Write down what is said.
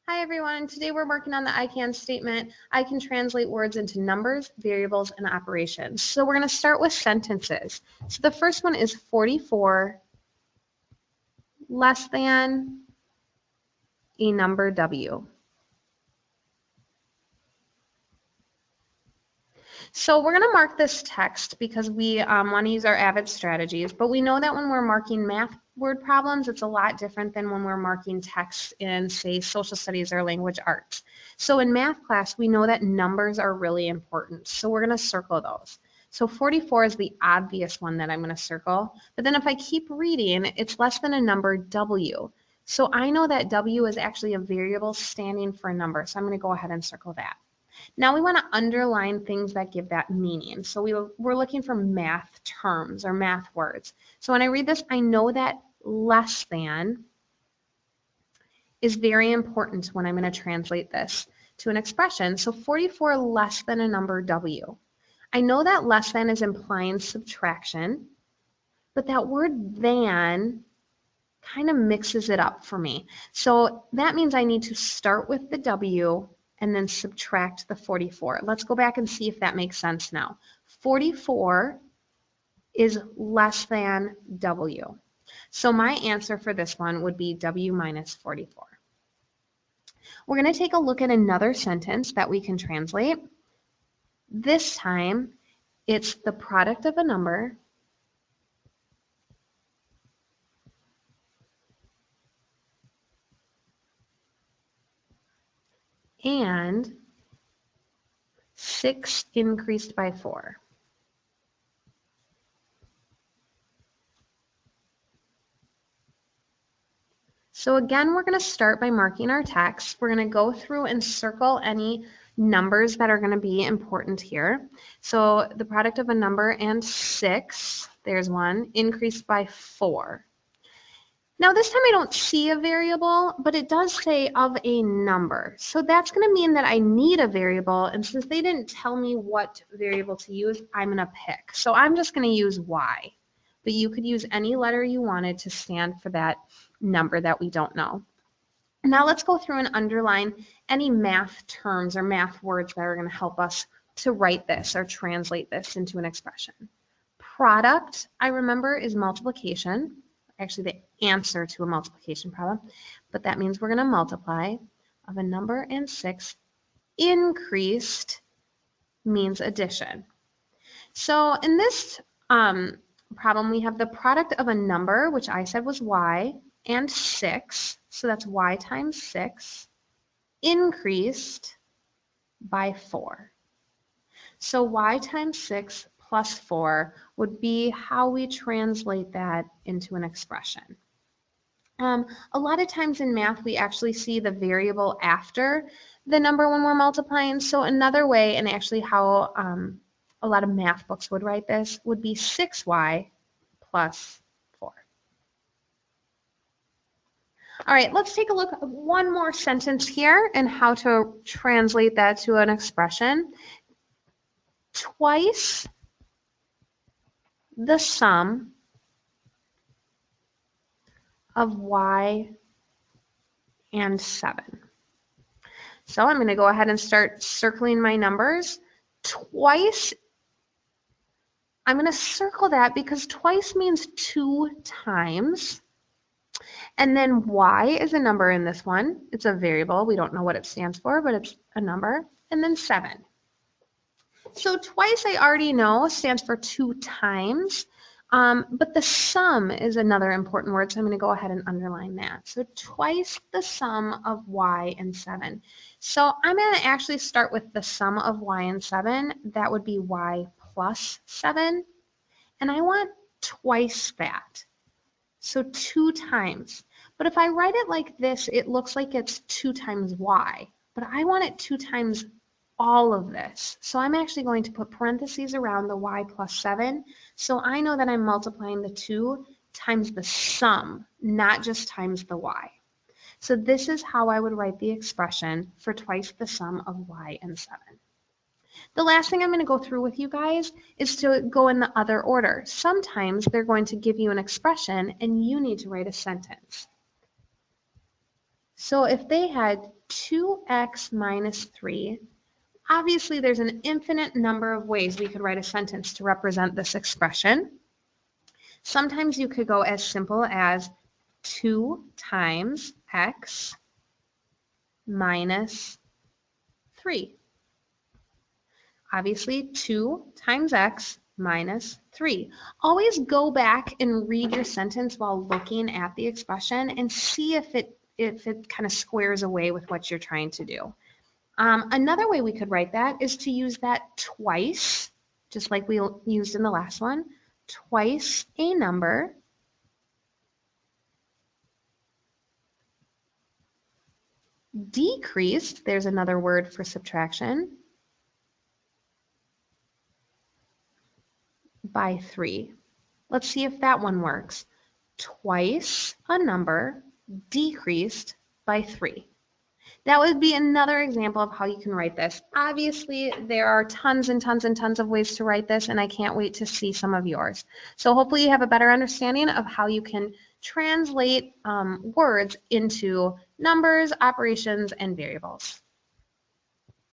Hi everyone, today we're working on the I can statement. I can translate words into numbers, variables, and operations. So we're going to start with sentences. So the first one is 44 less than a number W. So we're going to mark this text because we want to use our AVID strategies, but we know that when we're marking math word problems, it's a lot different than when we're marking text in, say, social studies or language arts. So in math class, we know that numbers are really important, so we're going to circle those. So 44 is the obvious one that I'm going to circle, but then if I keep reading, it's less than a number W. So I know that W is actually a variable standing for a number, so I'm going to go ahead and circle that. Now we want to underline things that give that meaning. So we're looking for math terms or math words. So when I read this, I know that less than is very important when I'm going to translate this to an expression. So 44 less than a number W. I know that less than is implying subtraction, but that word than kind of mixes it up for me. So that means I need to start with the W and then subtract the 44. Let's go back and see if that makes sense now. 44 is less than W. So my answer for this one would be W minus 44. We're going to take a look at another sentence that we can translate. This time, it's the product of a number and 6 increased by 4. So again, we're going to start by marking our text. We're going to go through and circle any numbers that are going to be important here. So the product of a number and 6, there's one, increased by 4. Now this time I don't see a variable, but it does say of a number. So that's going to mean that I need a variable, and since they didn't tell me what variable to use, I'm going to pick. So I'm just going to use Y, but you could use any letter you wanted to stand for that number that we don't know. Now let's go through and underline any math terms or math words that are going to help us to write this or translate this into an expression. Product, I remember, is multiplication. Actually, the answer to a multiplication problem, but that means we're going to multiply of a number and 6. Increased means addition. So in this problem, we have the product of a number, which I said was Y, and 6, so that's Y times 6, increased by 4. So Y times 6 plus 4 would be how we translate that into an expression. A lot of times in math, we actually see the variable after the number when we're multiplying. So another way, and actually how a lot of math books would write this, would be 6Y plus 4. All right, let's take a look at one more sentence here and how to translate that to an expression. Twice the sum of Y and 7. So I'm going to go ahead and start circling my numbers. Twice, I'm going to circle that because twice means 2 times. And then Y is a number in this one. It's a variable. We don't know what it stands for, but it's a number. And then 7. So twice I already know stands for 2 times. But the sum is another important word, so I'm going to go ahead and underline that. So twice the sum of Y and 7. So I'm going to actually start with the sum of Y and 7. That would be Y plus 7. And I want twice that. So 2 times. But if I write it like this, it looks like it's 2 times Y. But I want it 2 times all of this. So I'm actually going to put parentheses around the Y plus 7. So I know that I'm multiplying the 2 times the sum, not just times the Y. So this is how I would write the expression for twice the sum of Y and 7. The last thing I'm going to go through with you guys is to go in the other order. Sometimes they're going to give you an expression and you need to write a sentence. So So if they had 2x minus 3, obviously there's an infinite number of ways we could write a sentence to represent this expression. Sometimes you could go as simple as 2 times x minus 3. Obviously, 2 times x minus 3. Always go back and read your sentence while looking at the expression and see if it kind of squares away with what you're trying to do. Another way we could write that is to use that twice, just like we used in the last one, twice a number decreased, there's another word for subtraction, by 3. Let's see if that one works. Twice a number decreased by 3. That would be another example of how you can write this. Obviously, there are tons and tons and tons of ways to write this, and I can't wait to see some of yours. So hopefully you have a better understanding of how you can translate words into numbers, operations, and variables.